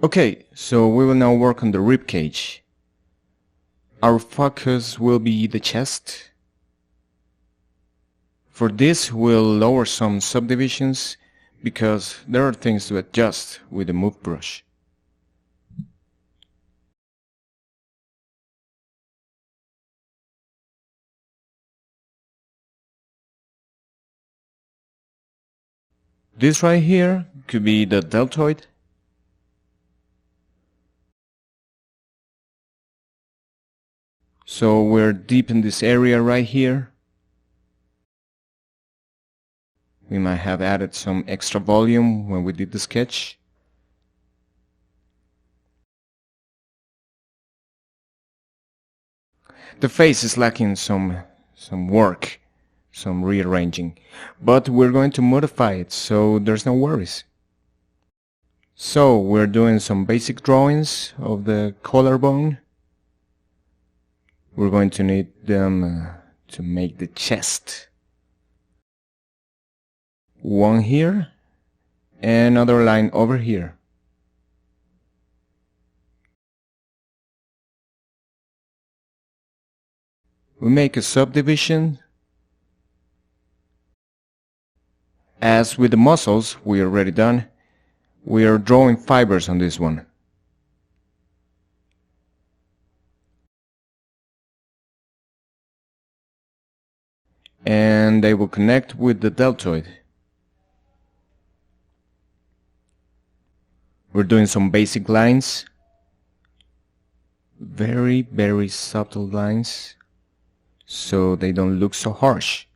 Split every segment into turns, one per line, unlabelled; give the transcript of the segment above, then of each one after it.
Okay, so we will now work on the rib cage. Our focus will be the chest. For this, we'll lower some subdivisions because there are things to adjust with the move brush. This right here could be the deltoid. So we're deep in this area right here. We might have added some extra volume when we did the sketch. The face is lacking some work, some rearranging, but we're going to modify it, so there's no worries. So we're doing some basic drawings of the collarbone. We're going to need them to make the chest. One here, and another line over here. We make a subdivision. As with the muscles, we are already done. We are drawing fibers on this one. And they will connect with the deltoid. We're doing some basic lines. Very subtle lines, so they don't look so harsh.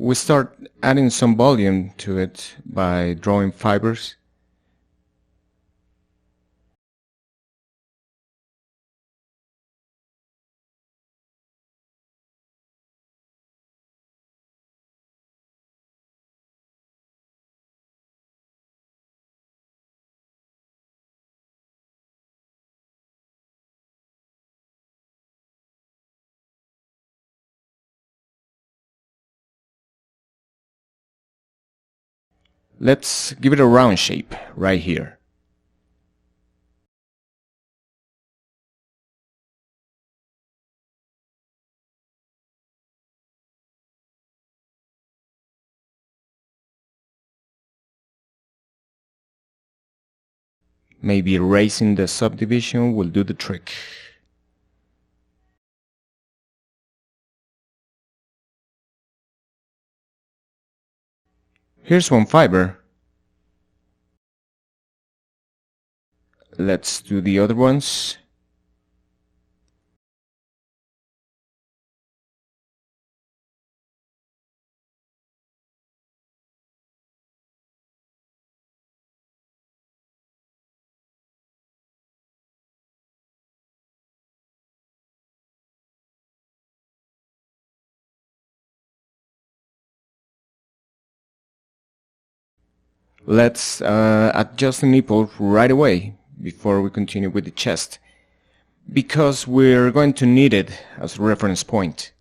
We start adding some volume to it by drawing fibers. Let's give it a round shape right here. Maybe erasing the subdivision will do the trick. Here's one fiber. Let's do the other ones. Let's adjust the nipple right away before we continue with the chest, because we're going to need it as a reference point.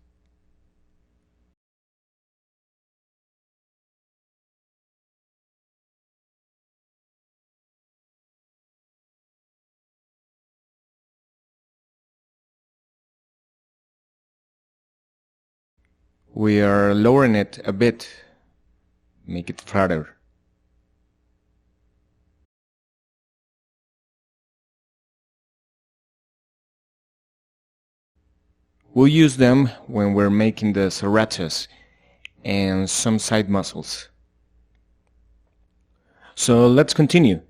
We are lowering it a bit, make it flatter. We'll use them when we're making the serratus and some side muscles. So let's continue.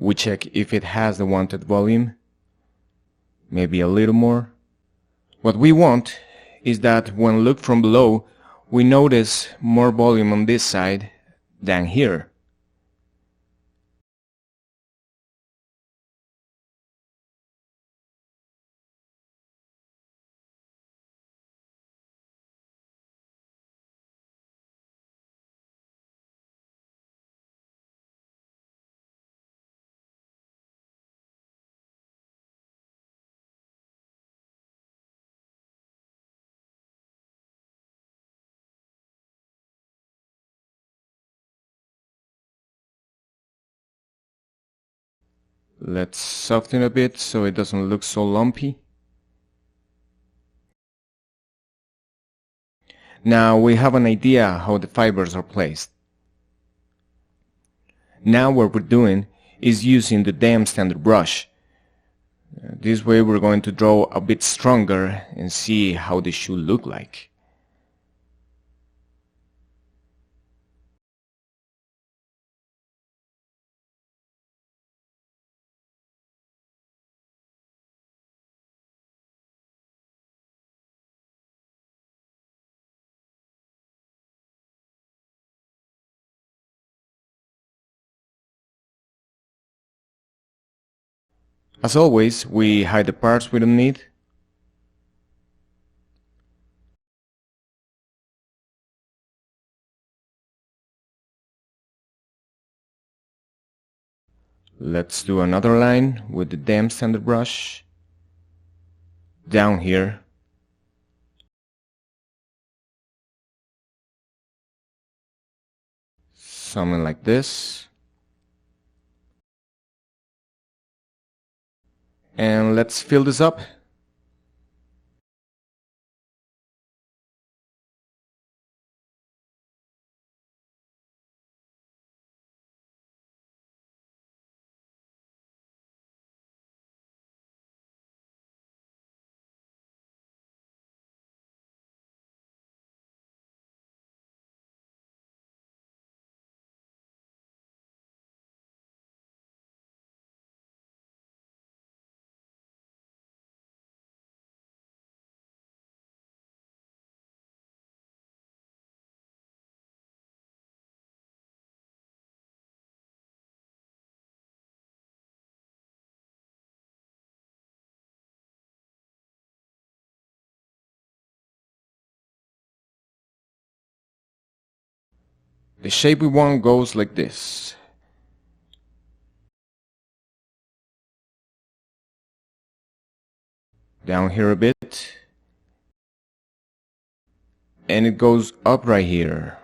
we check if it has the wanted volume, maybe a little more. What we want is that when looked from below, we notice more volume on this side than here. Let's soften a bit so it doesn't look so lumpy. Now we have an idea how the fibers are placed. Now what we're doing is using the Dam Standard brush. This way we're going to draw a bit stronger and see how this should look like. As always, we hide the parts we don't need. Let's do another line with the Dam Standard brush. Down here. Something like this. And let's fill this up. The shape we want goes like this. Down here a bit. And it goes up right here.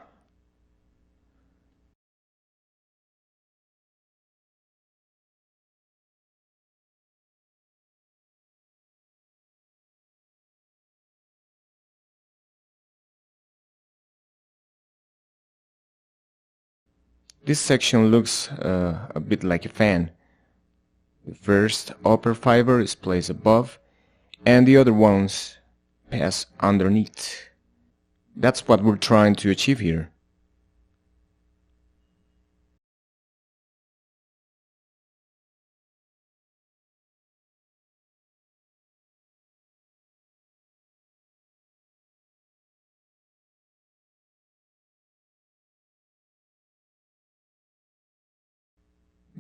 This section looks a bit like a fan. The first upper fiber is placed above, and the other ones pass underneath. That's what we're trying to achieve here.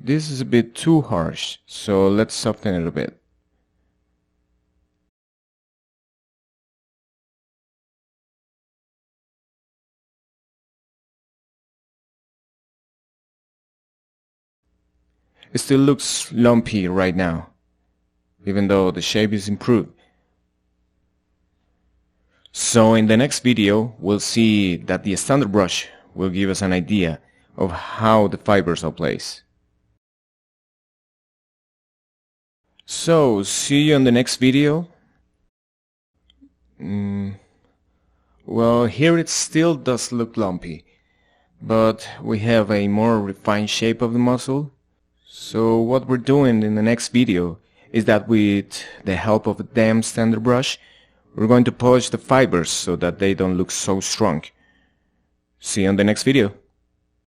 This is a bit too harsh, so let's soften it a bit. It still looks lumpy right now, even though the shape is improved. So in the next video, we'll see that the standard brush will give us an idea of how the fibers are placed. So, see you in the next video. Well, here it still does look lumpy, but we have a more refined shape of the muscle. So what we're doing in the next video is that with the help of a Dam Standard brush, we're going to polish the fibers so that they don't look so strong. See you on the next video.